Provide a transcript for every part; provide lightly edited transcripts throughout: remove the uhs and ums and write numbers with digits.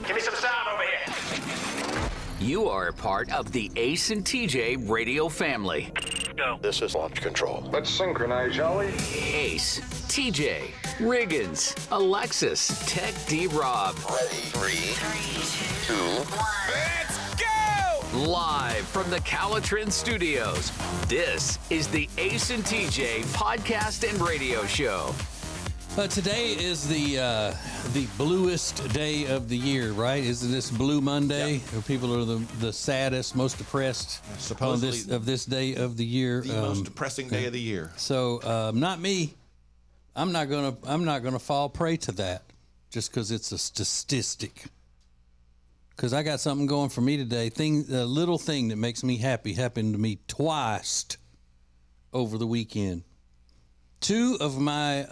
Give me some sound over here. You are a part of the Ace and TJ radio family. Go. This is launch control. Let's synchronize, shall we? Ace, TJ, Riggins, Alexis, Tech D-Rob. Ready? 3, 2, 1. Let's go! Live from the Calitrin Studios, this is the Ace and TJ podcast and radio show. Today is the bluest day of the year, right? Isn't this Blue Monday? Yep. People are the saddest, most depressed Supposedly of this day of the year. The most depressing day of the year. So, not me. I'm not gonna fall prey to that just because it's a statistic. Because I got something going for me today. A little thing that makes me happy happened to me twice over the weekend. Two of my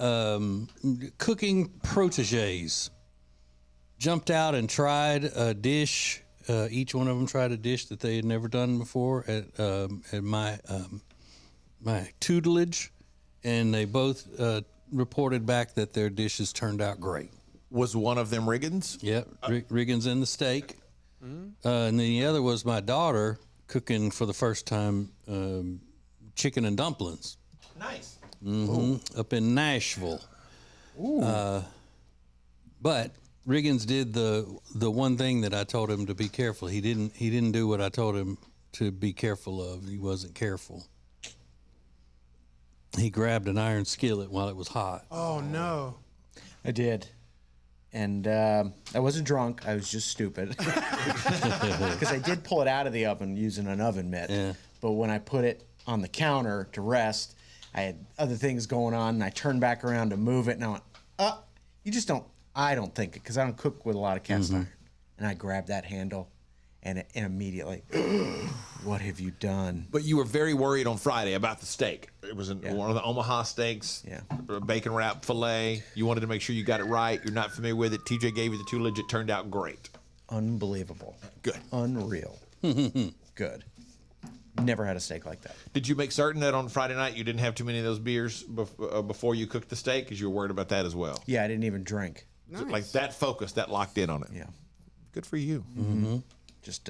cooking proteges jumped out and tried a dish. Each one of them tried a dish that they had never done before at my tutelage, and they both reported back that their dishes turned out great. Was one of them Riggins? Yep, Riggins and the steak. And then the other was my daughter cooking for the first time chicken and dumplings. Nice. Up in Nashville. But Riggins did the one thing that I told him to be careful. He didn't do what I told him to be careful of. He wasn't careful. He grabbed an iron skillet while it was hot. Oh, no. I did. And I wasn't drunk. I was just stupid. Because I did pull it out of the oven using an oven mitt. Yeah. But when I put it on the counter to rest, I had other things going on, and I turned back around to move it, and I went, you just don't, I don't think it, because I don't cook with a lot of cast iron. And I grabbed that handle, and immediately, what have you done? But you were very worried on Friday about the steak. It was one of the Omaha steaks, bacon wrap filet. You wanted to make sure you got it right. You're not familiar with it. TJ gave you the tutelage. It turned out great. Unbelievable. Good. Unreal. Good. Never had a steak like that. Did you make certain that on Friday night you didn't have too many of those beers before you cooked the steak? Because you were worried about that as well. Yeah, I didn't even drink. Nice. So, like that focus, that locked in on it. Yeah. Good for you. Just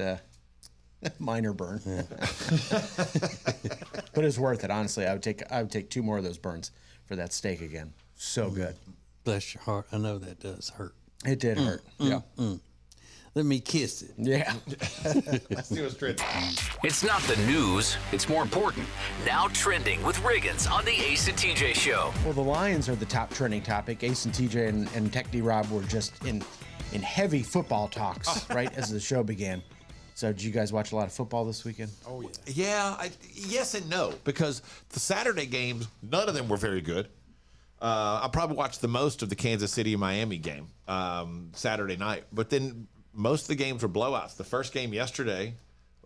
minor burn. Yeah. But it's worth it, honestly. I would take 2 more of those burns for that steak again. So good. Bless your heart. I know that does hurt. It did hurt. Yeah. Let me kiss it. Yeah. Let's see what's trending. It's not the news, it's more important. Now trending with Riggins on the Ace and TJ show. Well, the Lions are the top trending topic. Ace and TJ and Tech D-Rob were just in heavy football talks right as the show began. So did you guys watch a lot of football this weekend? Oh, yeah. Yeah, yes and no, because the Saturday games, none of them were very good. I probably watched the most of the Kansas City-Miami game Saturday night, but then most of the games were blowouts. The first game yesterday,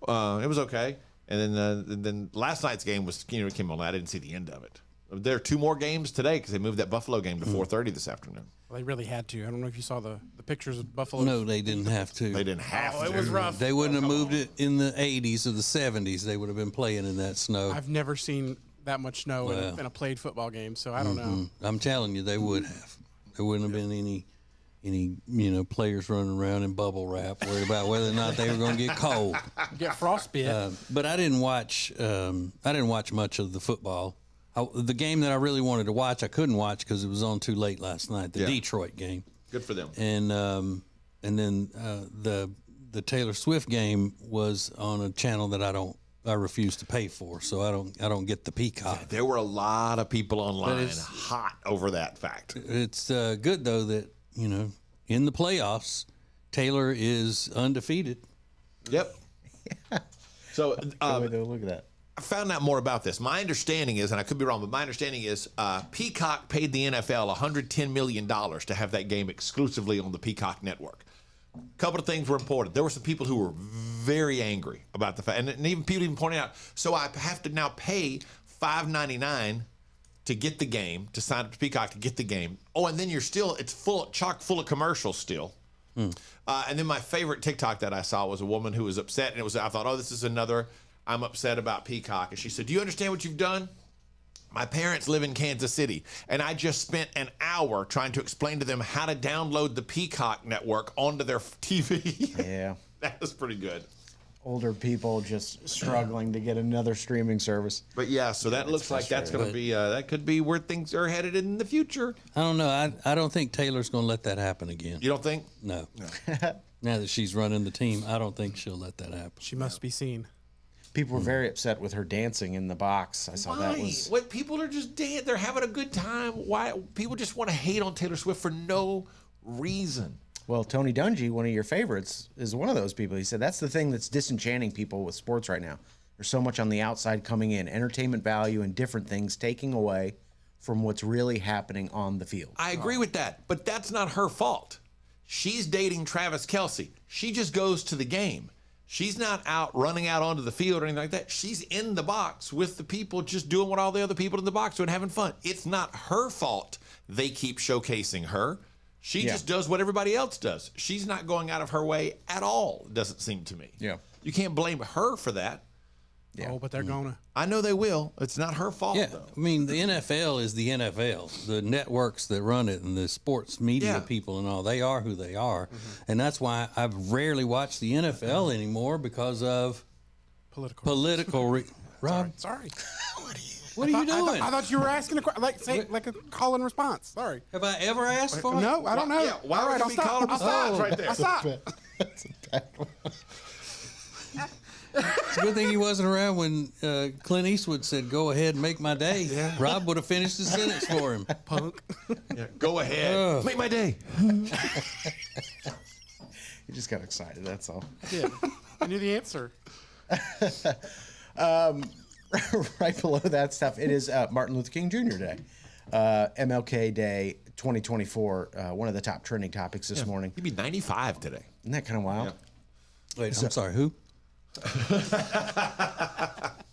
it was okay, and then last night's game was came on. I didn't see the end of it. There are 2 more games today because they moved that Buffalo game to 4:30 this afternoon. Well, they really had to. I don't know if you saw the pictures of Buffalo. No, they didn't have to. They didn't have to. It was rough. They wouldn't have moved it in the 80s or the 70s. They would have been playing in that snow. I've never seen that much snow in a played football game, so I don't know. I'm telling you, they would have. There wouldn't have been any players running around in bubble wrap, worried about whether or not they were going to get cold. Get frostbite. But I didn't watch. I didn't watch much of the football. The game that I really wanted to watch, I couldn't watch because it was on too late last night. The Detroit game. Good for them. And then the Taylor Swift game was on a channel that I refuse to pay for, so I don't get the Peacock. There were a lot of people online hot over that fact. It's good though that in the playoffs, Taylor is undefeated. Yep. So Look at that. I found out more about this. My understanding is, and I could be wrong, but my understanding is Peacock paid the NFL $110 million to have that game exclusively on the Peacock network. A couple of things were important. There were some people who were very angry about the fact, and even people even pointed out, so I have to now pay $5.99 to get the game, to sign up to Peacock to get the game. Oh, and then it's chock full of commercials still. And then my favorite TikTok that I saw was a woman who was upset, and I thought, this is another, I'm upset about Peacock. And she said, do you understand what you've done? My parents live in Kansas City, and I just spent an hour trying to explain to them how to download the Peacock network onto their TV. Yeah. That was pretty good. Older people just struggling to get another streaming service. But yeah, so that looks like that's going to be, that could be where things are headed in the future. I don't know. I don't think Taylor's going to let that happen again. You don't think? No. Now that she's running the team, I don't think she'll let that happen. She must be seen. People were very upset with her dancing in the box. I saw that Why? was. What, people are just dead. They're having a good time. Why? People just want to hate on Taylor Swift for no reason. Well, Tony Dungy, one of your favorites, is one of those people. He said that's the thing that's disenchanting people with sports right now. There's so much on the outside coming in, entertainment value and different things taking away from what's really happening on the field. I agree with that, but that's not her fault. She's dating Travis Kelce. She just goes to the game. She's not out running out onto the field or anything like that. She's in the box with the people, just doing what all the other people in the box do and having fun. It's not her fault they keep showcasing her. She just does what everybody else does. She's not going out of her way at all, it doesn't seem to me. Yeah. You can't blame her for that. Yeah. Oh, but they're gonna. I know they will. It's not her fault, Yeah, though. I mean, the NFL is the NFL. The networks that run it and the sports media people and all, they are who they are. And that's why I've rarely watched the NFL anymore because of Political. Rob, Sorry. what are you doing? I thought you were asking a question, like a call and response. Sorry. Have I ever asked for it? No, I don't know. Yeah, why All would right, it I'll be stop. call and I'll stop. response right there? I'll stop. That's a bad one. It's a good thing he wasn't around when Clint Eastwood said, "Go ahead and make my day." Yeah. Rob would have finished the sentence for him. Punk. Yeah, go ahead. Make my day. You just got excited, that's all. I did. I knew the answer. Right below that stuff, it is Martin Luther King Jr. Day. MLK Day 2024, one of the top trending topics this morning. He'd be 95 today. Isn't that kind of wild? Wait, I'm sorry, who?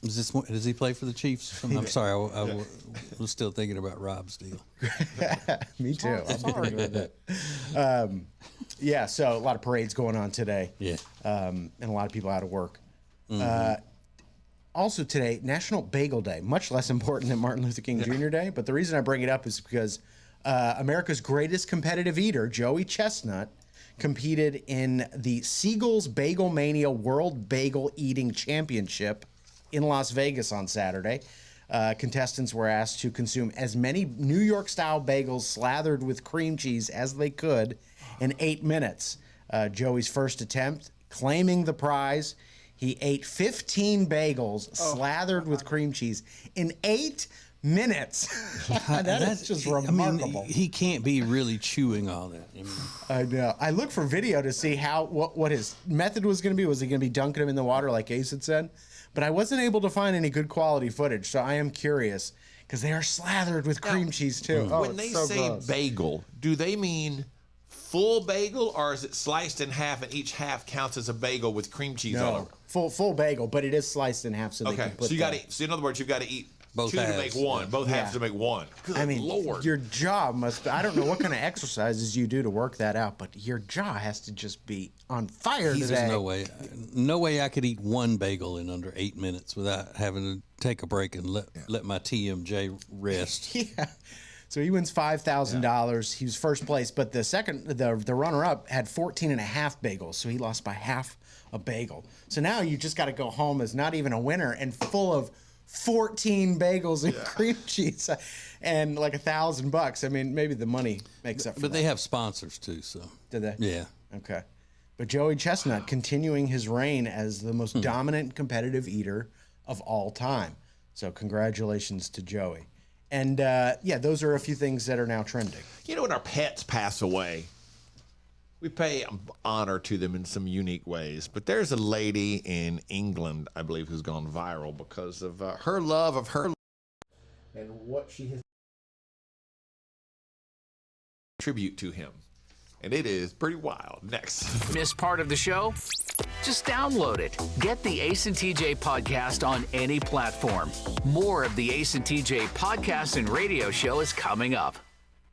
Does he play for the Chiefs? I'm sorry, I was still thinking about Rob's deal. Me too. Sorry. Yeah, so a lot of parades going on today. Yeah. And a lot of people out of work. Also today, National Bagel Day, much less important than Martin Luther King Jr. Day. But the reason I bring it up is because America's greatest competitive eater, Joey Chestnut, competed in the Siegel's Bagel Mania World Bagel Eating Championship in Las Vegas on Saturday. Contestants were asked to consume as many New York-style bagels slathered with cream cheese as they could in 8 minutes. Joey's first attempt, claiming the prize, he ate 15 bagels slathered with cream cheese in 8 minutes. That's just remarkable. I mean, he can't be really chewing all that. I mean, I know. I looked for video to see what his method was going to be. Was he going to be dunking them in the water like Ace had said? But I wasn't able to find any good quality footage, so I am curious because they are slathered with cream cheese too. Oh, When they it's so say gross. bagel, do they mean full bagel, or is it sliced in half and each half counts as a bagel with cream cheese all over? Full bagel, but it is sliced in half so they Okay, can put so you got to. So in other words, you've got to eat Both two to halves, make one. Both halves Yeah. to make one. Good I mean, Lord. your jaw must. I don't know what kind of exercises you do to work that out, but your jaw has to just be on fire today. there's no way I could eat one bagel in under 8 minutes without having to take a break and let my TMJ rest. Yeah. So he wins $5,000. He was first place, but the runner-up had 14 and a half bagels, so he lost by half a bagel. So now you just got to go home as not even a winner and full of 14 bagels and cream cheese and like $1,000. I mean, maybe the money makes up for But that. they have sponsors too, so. Did they? Yeah. Okay. But Joey Chestnut continuing his reign as the most dominant competitive eater of all time. So congratulations to Joey. And those are a few things that are now trending. You know, when our pets pass away, we pay honor to them in some unique ways. But there's a lady in England, I believe, who's gone viral because of her love of her and what she has tribute to him. And it is pretty wild. Next. Miss part of the show? Just download it. Get the Ace and TJ podcast on any platform. More of the Ace and TJ podcast and radio show is coming up.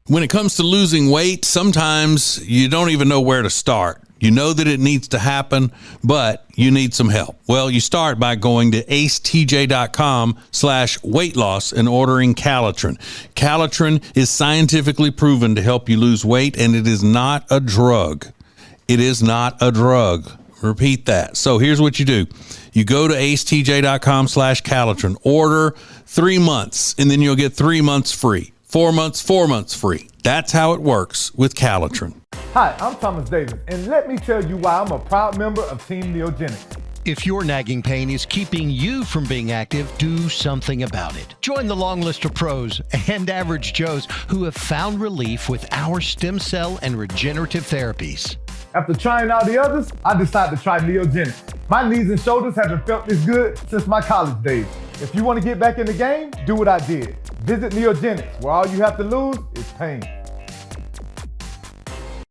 When it comes to losing weight, sometimes you don't even know where to start. You know that it needs to happen, but you need some help. Well, you start by going to acetj.com/weight loss and ordering Calitrin. Calitrin is scientifically proven to help you lose weight, and it is not a drug. It is not a drug. Repeat that. So here's what you do. You go to acetj.com/Calitrin, order 3 months, and then you'll get 3 months free. 4 months, 4 months free. That's how it works with Calitrin. Hi, I'm Thomas Davis, and let me tell you why I'm a proud member of Team Neogenics. If your nagging pain is keeping you from being active, do something about it. Join the long list of pros and average Joes who have found relief with our stem cell and regenerative therapies. After trying all the others, I decided to try Neogenics. My knees and shoulders haven't felt this good since my college days. If you want to get back in the game, do what I did. Visit Neogenics, where all you have to lose is pain.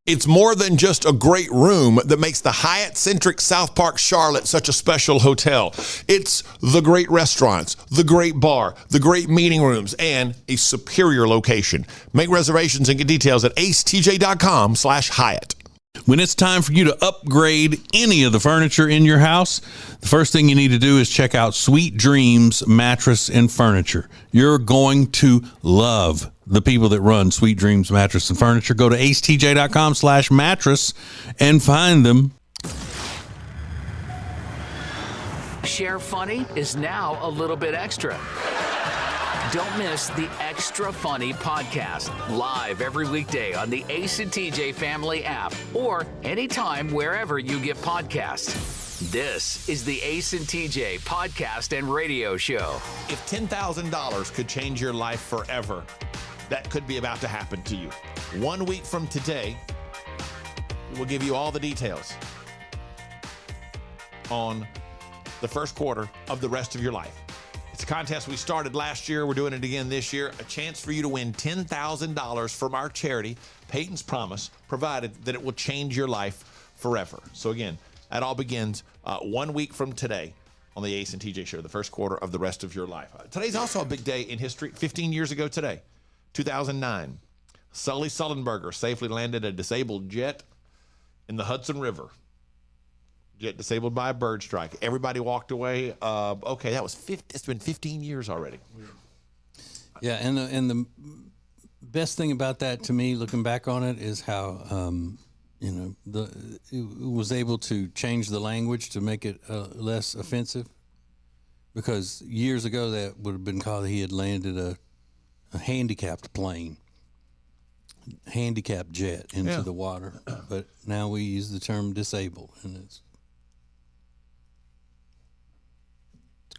It's more than just a great room that makes the Hyatt-centric South Park Charlotte such a special hotel. It's the great restaurants, the great bar, the great meeting rooms, and a superior location. Make reservations and get details at acetj.com/Hyatt. When it's time for you to upgrade any of the furniture in your house, the first thing you need to do is check out Sweet Dreams Mattress and Furniture. You're going to love the people that run Sweet Dreams Mattress and Furniture. Go to acetj.com/mattress and find them. Share Funny is now a little bit extra. Don't miss the Extra Funny podcast, live every weekday on the Ace and TJ Family app or anytime wherever you get podcasts. This is the Ace and TJ podcast and radio show. If $10,000 could change your life forever, that could be about to happen to you. 1 week from today, we'll give you all the details on the first quarter of the rest of your life. It's a contest we started last year. We're doing it again this year. A chance for you to win $10,000 from our charity, Peyton's Promise, provided that it will change your life forever. So again, that all begins 1 week from today on the Ace and TJ Show, the first quarter of the rest of your life. Today's also a big day in history. 15 years ago today, 2009, Sully Sullenberger safely landed a disabled jet in the Hudson River. Jet disabled by a bird strike. Everybody walked away. Okay, that was it's been 15 years already. Yeah, and the best thing about that to me, looking back on it, is how it was able to change the language to make it less offensive. Because years ago, that would have been called he had landed a handicapped plane, handicapped jet into the water. But now we use the term disabled, and it's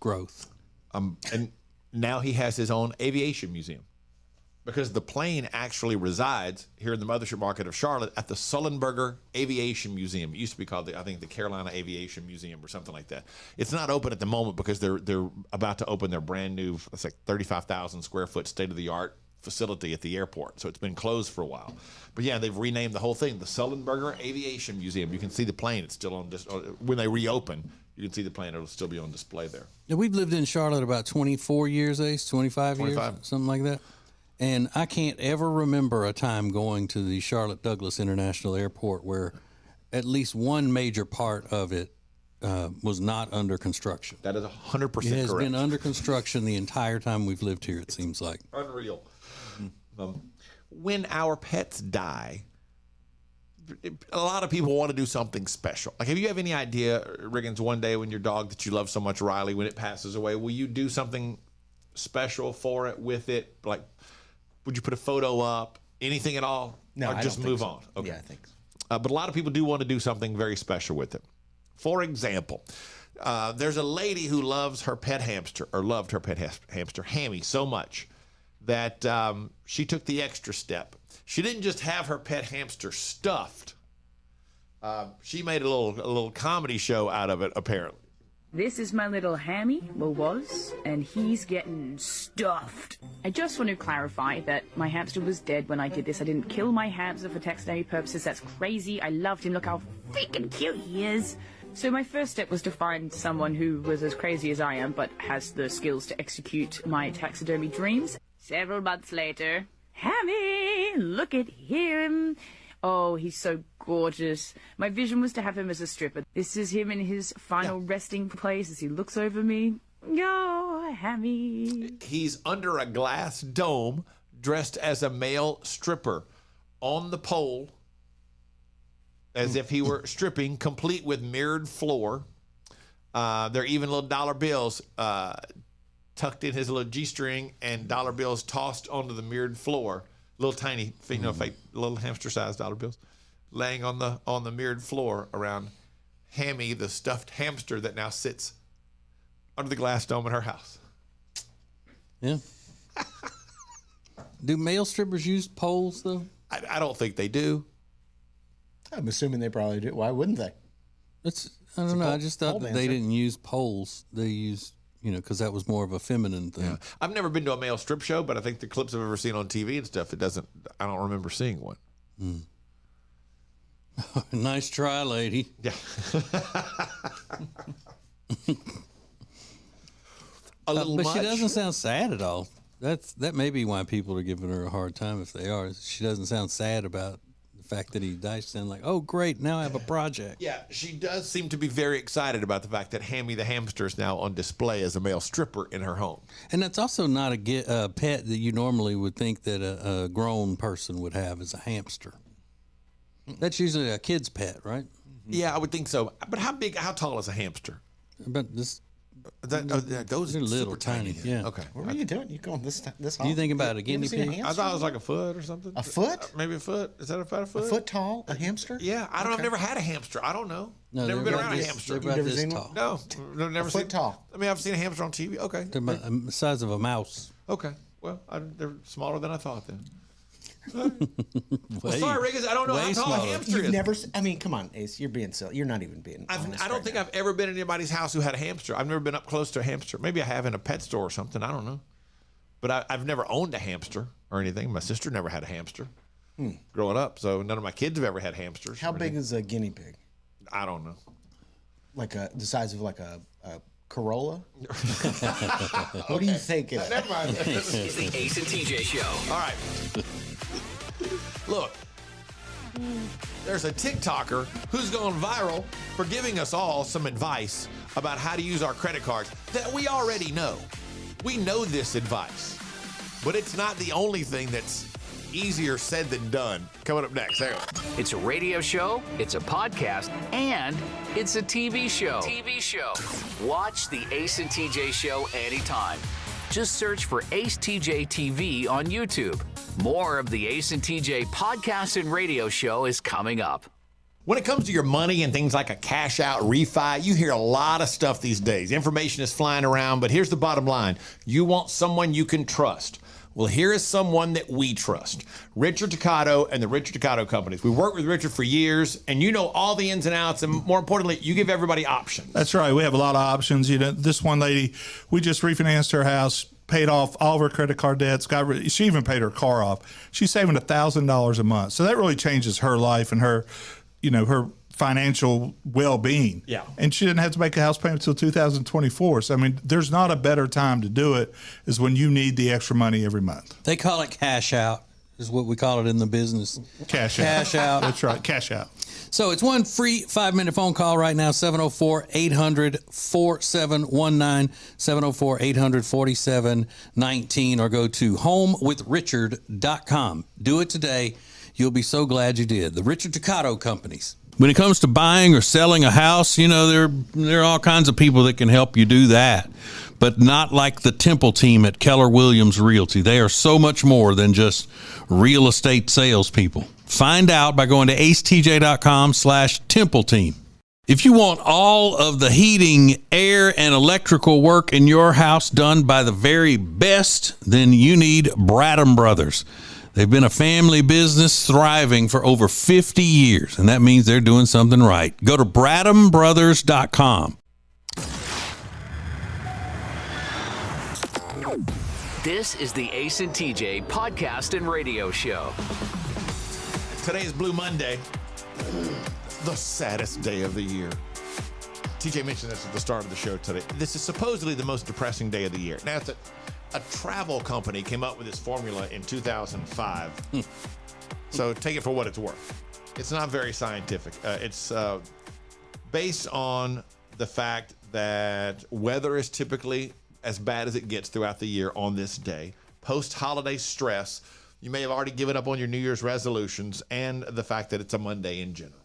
growth. And now he has his own aviation museum because the plane actually resides here in the mothership market of Charlotte at the Sullenberger Aviation Museum. It used to be called, the Carolina Aviation Museum or something like that. It's not open at the moment because they're about to open their brand new, it's like 35,000 square foot state-of-the-art facility at the airport. So it's been closed for a while. But yeah, they've renamed the whole thing the Sullenberger Aviation Museum. You can see the plane. It's still on when they reopen. You can see the plane. It'll still be on display there. Yeah, we've lived in Charlotte about 24 years, Ace, 25 years, something like that. And I can't ever remember a time going to the Charlotte Douglas International Airport where at least one major part of it was not under construction. That is 100% correct. It has been under construction the entire time we've lived here, it seems like. Unreal. When our pets die, a lot of people want to do something special. Like, have you have any idea, Riggins, one day when your dog that you love so much, Riley, when it passes away, will you do something special for it, with it? Like, would you put a photo up, anything at all? No, or I just don't move think on? so. Okay. Yeah, I think so. But a lot of people do want to do something very special with it. For example, there's a lady who loves her pet hamster, or loved her pet hamster, Hammy, so much that she took the extra step. She didn't just have her pet hamster stuffed. She made a little comedy show out of it, apparently. This is my little Hammy, well was, and he's getting stuffed. I just want to clarify that my hamster was dead when I did this. I didn't kill my hamster for taxidermy purposes. That's crazy. I loved him. Look how freaking cute he is. So my first step was to find someone who was as crazy as I am, but has the skills to execute my taxidermy dreams. Several months later, Hammy, look at him. Oh, he's so gorgeous. My vision was to have him as a stripper. This is him in his final resting place as he looks over me. Oh, Hammy. He's under a glass dome dressed as a male stripper on the pole as if he were stripping, complete with mirrored floor. There are even little dollar bills tucked in his little G-string and dollar bills tossed onto the mirrored floor. Little tiny, fake little hamster-sized dollar bills laying on the mirrored floor around Hammy, the stuffed hamster that now sits under the glass dome in her house. Yeah. Do male strippers use poles, though? I don't think they do. I'm assuming they probably do. Why wouldn't they? I don't know. I just thought that they didn't use poles. They used, because that was more of a feminine thing. Yeah. I've never been to a male strip show, but I think the clips I've ever seen on TV and stuff, I don't remember seeing one. Nice try, lady. Yeah. But she doesn't sound sad at all. That may be why people are giving her a hard time if they are. She doesn't sound sad about the fact that he died. She sounds like, oh, great, now I have a project. Yeah, she does seem to be very excited about the fact that Hammy the hamster is now on display as a male stripper in her home. And that's also not a pet that you normally would think that a grown person would have as a hamster. That's usually a kid's pet, right? Yeah, I would think so. But how tall is a hamster? About this. Those are little super tiny. Yeah. Okay. What were you doing? You going this Do you think about a guinea pig? I thought it was like a foot or something. A foot? Maybe a foot. Is that about a foot? A foot tall? A hamster? Yeah, I don't. I've never had a hamster. I don't know. No, never been around a hamster. They're about never this seen tall. No, I've never seen. Foot tall. I mean, I've seen a hamster on TV. Okay. They're about the size of a mouse. Okay. Well, they're smaller than I thought then. Well, sorry, Riggins, I don't know how tall a hamster You've is. never. I mean, come on, Ace. You're being silly. You're not even being. honest I don't right think now. I've ever been in anybody's house who had a hamster. I've never been up close to a hamster. Maybe I have in a pet store or something. I don't know. But I've never owned a hamster or anything. My sister never had a hamster growing up, so none of my kids have ever had hamsters. How big is a guinea pig? I don't know. Like the size of like a Corolla? What do you think? Never mind. This is the Ace and TJ Show. All right. Look, there's a TikToker who's gone viral for giving us all some advice about how to use our credit cards that we already know. We know this advice, but it's not the only thing that's easier said than done. Coming up next. Hang on. It's a radio show, it's a podcast, and it's a TV show. Watch the Ace and TJ Show anytime. Just search for Ace TJ TV on YouTube. More of the Ace and TJ podcast and radio show is coming up. When it comes to your money and things like a cash out refi, you hear a lot of stuff these days. Information is flying around, but here's the bottom line. You want someone you can trust. Well, here is someone that we trust. Richard Toccato and the Richard Toccato Companies. We worked with Richard for years, and you know all the ins and outs, and more importantly, you give everybody options. That's right. We have a lot of options. This one lady, we just refinanced her house, paid off all of her credit card debts. She even paid her car off. She's saving $1,000 a month. So that really changes her life and her, her financial well-being. Yeah. And she didn't have to make a house payment until 2024. So, I mean, there's not a better time to do it is when you need the extra money every month. They call it cash out, is what we call it in the business. Cash out. Cash out. That's right, cash out. So it's one free 5-minute phone call right now, 704-800-4719, 704-800-4719, or go to homewithrichard.com. Do it today. You'll be so glad you did. The Richard Toccato Companies. When it comes to buying or selling a house, there are all kinds of people that can help you do that, but not like the Temple team at Keller Williams Realty. They are so much more than just real estate salespeople. Find out by going to acetj.com/Temple team. If you want all of the heating, air, and electrical work in your house done by the very best, then you need Bradham Brothers. They've been a family business thriving for over 50 years, and that means they're doing something right. Go to BradhamBrothers.com. This is the Ace and TJ podcast and radio show. Today is Blue Monday, the saddest day of the year. TJ mentioned this at the start of the show today. This is supposedly the most depressing day of the year. Now, a travel company came up with this formula in 2005. So take it for what it's worth. It's not very scientific. It's based on the fact that weather is typically as bad as it gets throughout the year on this day. Post-holiday stress, you may have already given up on your New Year's resolutions, and the fact that it's a Monday in general.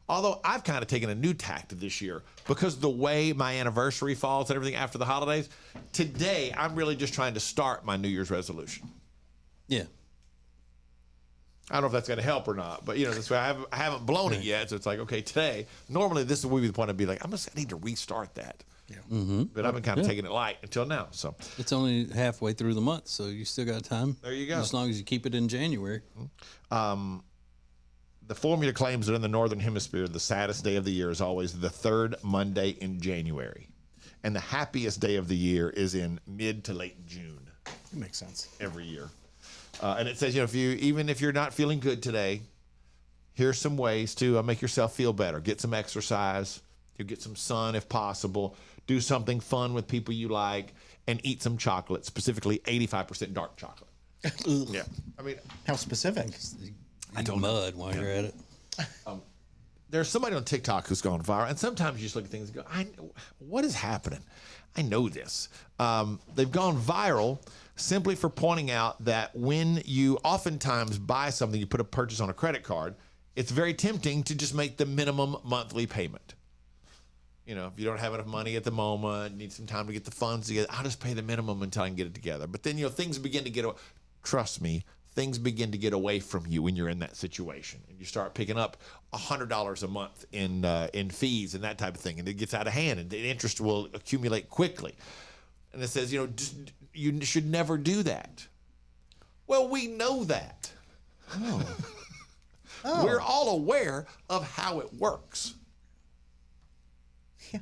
Although I've kind of taken a new tact this year because the way my anniversary falls and everything after the holidays, today I'm really just trying to start my New Year's resolution. Yeah. I don't know if that's going to help or not, but this way I haven't blown it yet. So it's like, okay, today, normally this would be the point I'd be like, I need to restart that. Yeah. Mm-hmm. But I've been kind of taking it light until now. So it's only halfway through the month, so you still got time. There you go. As long as you keep it in January. The formula claims that in the Northern Hemisphere, the saddest day of the year is always the third Monday in January. And the happiest day of the year is in mid to late June. That makes sense. Every year. And it says, even if you're not feeling good today, here's some ways to make yourself feel better. Get some exercise. You get some sun if possible. Do something fun with people you like, and eat some chocolate, specifically 85% dark chocolate. Yeah. I mean, how specific? I don't mud while you're at it. There's somebody on TikTok who's gone viral, and sometimes you just look at things and go, what is happening? I know this. They've gone viral simply for pointing out that when you oftentimes buy something, you put a purchase on a credit card, it's very tempting to just make the minimum monthly payment. If you don't have enough money at the moment, need some time to get the funds together, I'll just pay the minimum until I can get it together. But then, things begin to get, trust me, things begin to get away from you when you're in that situation. And you start picking up $100 a month in fees and that type of thing. And it gets out of hand, and the interest will accumulate quickly. And it says, you should never do that. Well, we know that. Oh. We're all aware of how it works. Yeah.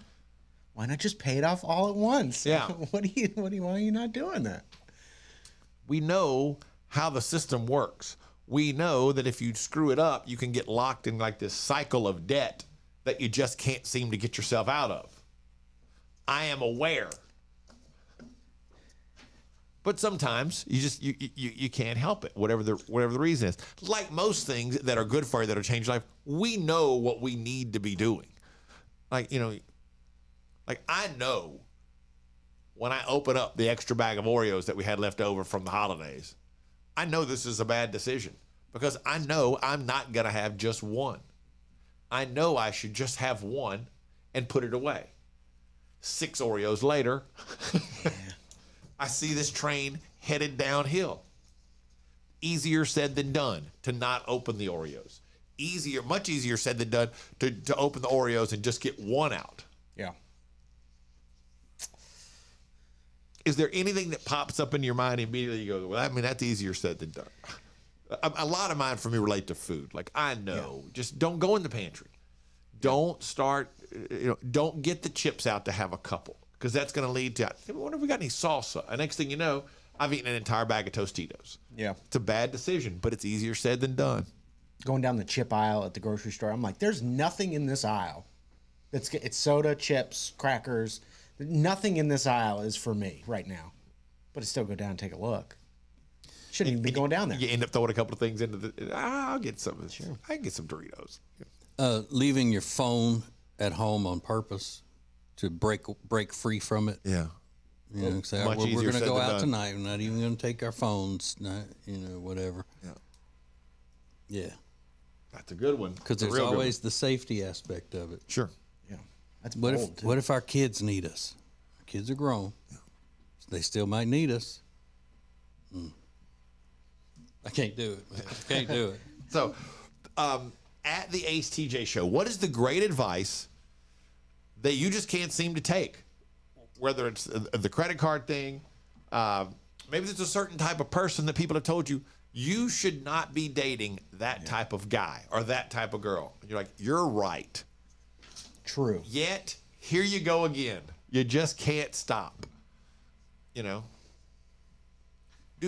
Why not just pay it off all at once? Yeah. Why are you not doing that? We know how the system works. We know that if you screw it up, you can get locked in like this cycle of debt that you just can't seem to get yourself out of. I am aware. But sometimes you can't help it, whatever the reason is. Like most things that are good for you, that are changing life, we know what we need to be doing. Like I know when I open up the extra bag of Oreos that we had left over from the holidays, I know this is a bad decision because I know I'm not going to have just one. I know I should just have one and put it away. 6 Oreos later, I see this train headed downhill. Easier said than done to not open the Oreos. Much easier said than done to open the Oreos and just get one out. Yeah. Is there anything that pops up in your mind immediately? You go, well, that's easier said than done. A lot of mine for me relate to food. Like, I know, just don't go in the pantry. Don't start, don't get the chips out to have a couple, because that's going to lead to, I wonder if we got any salsa. And next thing you know, I've eaten an entire bag of Tostitos. Yeah. It's a bad decision, but it's easier said than done. Going down the chip aisle at the grocery store, I'm like, there's nothing in this aisle. It's soda, chips, crackers. Nothing in this aisle is for me right now. But I still go down and take a look. Shouldn't even be going down there. You end up throwing a couple of things into I'll get some. Sure. I can get some Doritos. Leaving your phone at home on purpose to break free from it. Yeah. Say, we're going to go out tonight. We're not even going to take our phones. Whatever. Yeah. Yeah. That's a good one. Because there's always the safety aspect of it. Sure. Yeah. That's what if our kids need us? Our kids are grown. Yeah. They still might need us. I can't do it, man. I can't do it. So, at the Ace TJ show, what is the great advice that you just can't seem to take? Whether it's the credit card thing, maybe it's a certain type of person that people have told you, you should not be dating that type of guy or that type of girl. And you're like, you're right. True. Yet, here you go again. You just can't stop. Do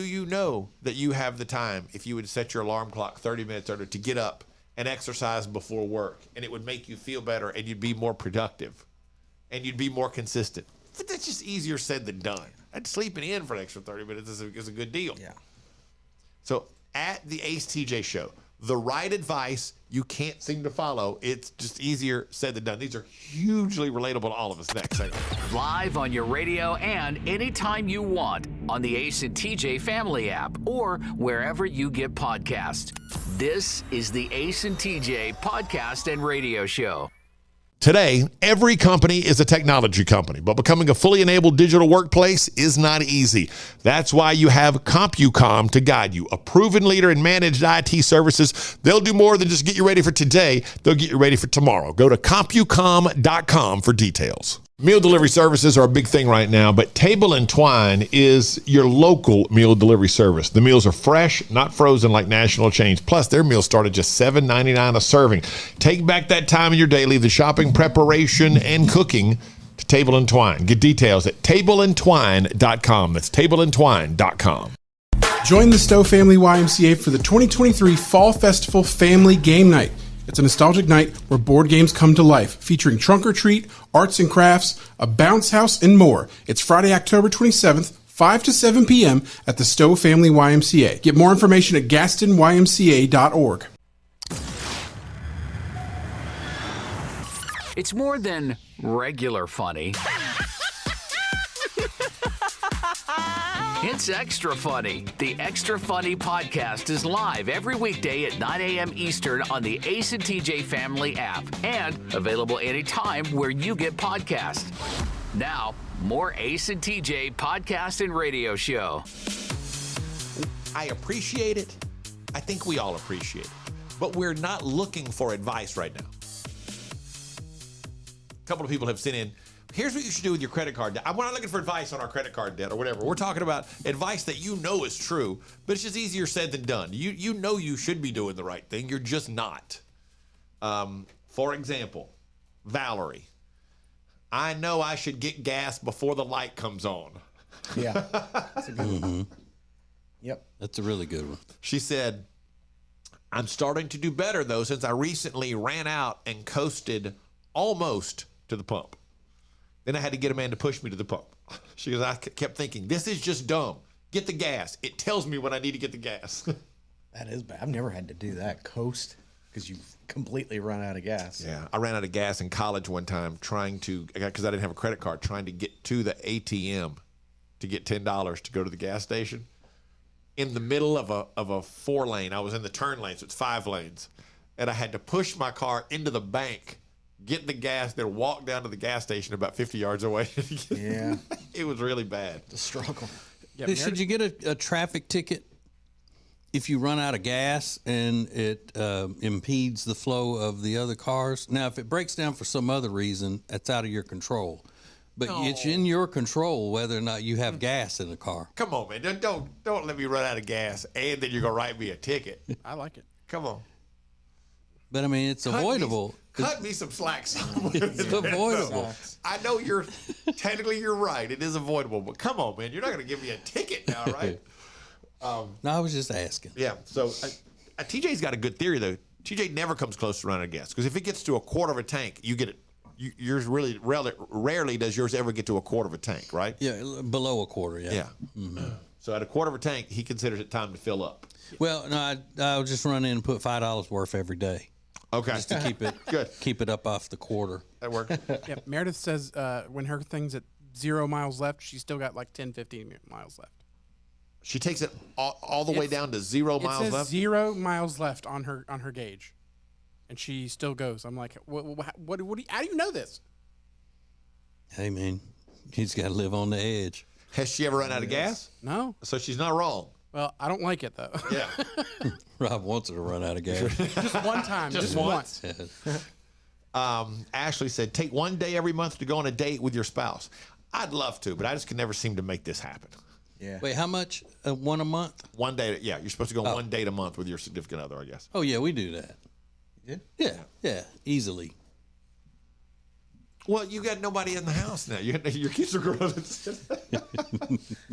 you know that you have the time, if you would set your alarm clock 30 minutes earlier, to get up and exercise before work, and it would make you feel better, and you'd be more productive, and you'd be more consistent? But that's just easier said than done. And sleeping in for an extra 30 minutes is a good deal. Yeah. So at the Ace TJ show, the right advice you can't seem to follow. It's just easier said than done. These are hugely relatable to all of us. Next segment. Live on your radio and anytime you want on the Ace and TJ Family app or wherever you get podcasts. This is the Ace and TJ Podcast and Radio Show. Today, every company is a technology company, but becoming a fully enabled digital workplace is not easy. That's why you have CompuCom to guide you, a proven leader in managed IT services. They'll do more than just get you ready for today. They'll get you ready for tomorrow. Go to CompuCom.com for details. Meal delivery services are a big thing right now, but Table and Twine is your local meal delivery service. The meals are fresh, not frozen like national chains. Plus, their meals start at just $7.99 a serving. Take back that time in your day, leave the shopping, preparation, and cooking to Table and Twine. Get details at tableandtwine.com. That's tableandtwine.com. Join the Stowe Family YMCA for the 2023 Fall Festival Family Game Night. It's a nostalgic night where board games come to life, featuring trunk or treat, arts and crafts, a bounce house, and more. It's Friday, October 27th, 5 to 7 p.m. at the Stowe Family YMCA. Get more information at gastonymca.org. It's more than regular funny. It's extra funny. The Extra Funny podcast is live every weekday at 9 a.m. Eastern on the Ace and TJ Family app and available anytime where you get podcasts. Now, more Ace and TJ podcast and radio show. I appreciate it. I think we all appreciate it. But we're not looking for advice right now. A couple of people have sent in, here's what you should do with your credit card debt. We're not looking for advice on our credit card debt or whatever. We're talking about advice that you know is true, but it's just easier said than done. You know you should be doing the right thing. You're just not. For example, Valerie, I know I should get gas before the light comes on. Yeah. That's a good one. Yep. That's a really good one. She said, I'm starting to do better, though, since I recently ran out and coasted almost to the pump. Then I had to get a man to push me to the pump. She goes, I kept thinking, this is just dumb. Get the gas. It tells me when I need to get the gas. That is bad. I've never had to do that. Coast, because you've completely run out of gas. Yeah, I ran out of gas in college one time because I didn't have a credit card, trying to get to the ATM to get $10 to go to the gas station. In the middle of a 4-lane, I was in the turn lane, so it's 5 lanes. And I had to push my car into the bank, get the gas, then walk down to the gas station about 50 yards away. Yeah. It was really bad. The struggle. Yeah, should you get a traffic ticket if you run out of gas and it impedes the flow of the other cars? Now, if it breaks down for some other reason, that's out of your control. But it's in your control whether or not you have gas in the car. Come on, man. Don't let me run out of gas and then you're going to write me a ticket. I like it. Come on. But, I mean, it's avoidable. Cut me some slack. It's avoidable. I know technically you're right. It is avoidable, but come on, man. You're not going to give me a ticket now, right? No, I was just asking. Yeah. So TJ's got a good theory, though. TJ never comes close to running out of gas because if it gets to a quarter of a tank, you get it. Yours really rarely does yours ever get to a quarter of a tank, right? Yeah, below a quarter, yeah. Yeah. Mm-hmm. So at a quarter of a tank, he considers it time to fill up. Well, no, I'll just run in and put $5 worth every day. Okay. Just to keep it good. Keep it up off the quarter. That works. Yeah, Meredith says when her thing's at 0 miles left, she's still got like 10, 15 miles left. She takes it all the way down to 0 miles it says left? 0 miles left on her gauge. And she still goes. I'm like, what how do you know this? Hey, man, he's got to live on the edge. Has she ever run out of gas? No. So she's not wrong. Well, I don't like it, though. Yeah. Rob wants her to run out of gas. Just one time. just once. Ashley said, take one day every month to go on a date with your spouse. I'd love to, but I just can never seem to make this happen. Yeah. Wait, how much? One a month? One day. Yeah, you're supposed to go on one date a month with your significant other, I guess. Oh, yeah, we do that. Yeah, easily. Well, you got nobody in the house now. Your kids are grown.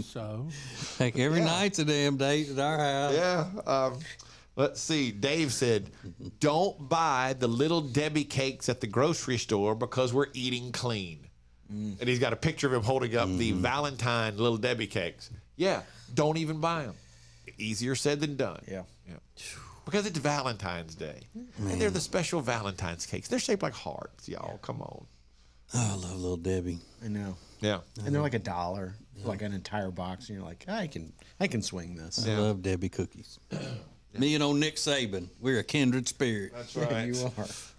So? Heck, every night's a damn date at our house. Yeah. Let's see. Dave said, don't buy the Little Debbie cakes at the grocery store because we're eating clean. And he's got a picture of him holding up the Valentine Little Debbie cakes. Yeah, don't even buy them. Easier said than done. Yeah. Because it's Valentine's Day. And they're the special Valentine's cakes. They're shaped like hearts, y'all. Come on. Oh, I love Little Debbie. I know. Yeah. And they're like $1 for like an entire box, and you're like, I can swing this. I love Debbie cookies. Me and old Nick Saban, we're a kindred spirit. That's right. You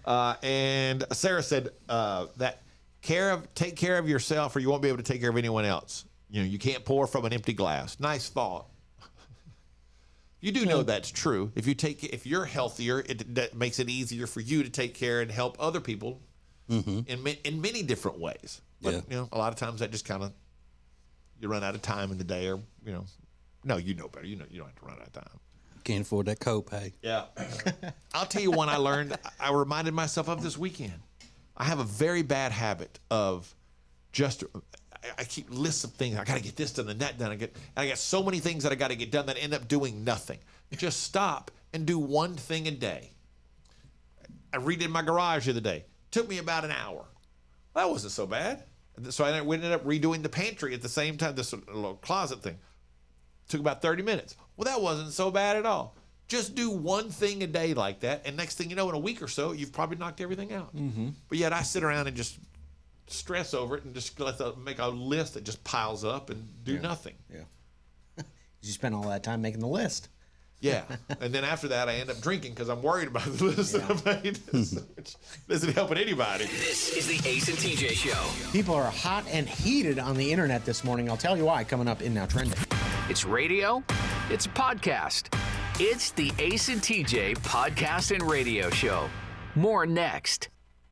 are. And Sarah said that take care of yourself, or you won't be able to take care of anyone else. You know, you can't pour from an empty glass. Nice thought. You do know that's true. If you're healthier, that makes it easier for you to take care and help other people in many different ways. But you know, a lot of times that just kind of you run out of time in the day, or no, you know better. You know you don't have to run out of time. Can't afford that copay. Yeah. I'll tell you one I learned. I reminded myself of this weekend. I have a very bad habit of I keep lists of things. I got to get this done and that done. I got so many things that I got to get done that I end up doing nothing. Just stop and do one thing a day. I redid my garage the other day. Took me about an hour. That wasn't so bad. So I ended up redoing the pantry at the same time, this little closet thing. Took about 30 minutes. Well, that wasn't so bad at all. Just do one thing a day like that, and next thing you know, in a week or so, you've probably knocked everything out. Mm-hmm. But yet I sit around and just stress over it and just make a list that just piles up and do nothing. Yeah. You spend all that time making the list. Yeah. And then after that, I end up drinking because I'm worried about the list that I made, which isn't helping anybody. This is the Ace and TJ Show. People are hot and heated on the internet this morning. I'll tell you why coming up in Now Trending. It's radio. It's a podcast. It's the Ace and TJ Podcast and Radio Show. More next.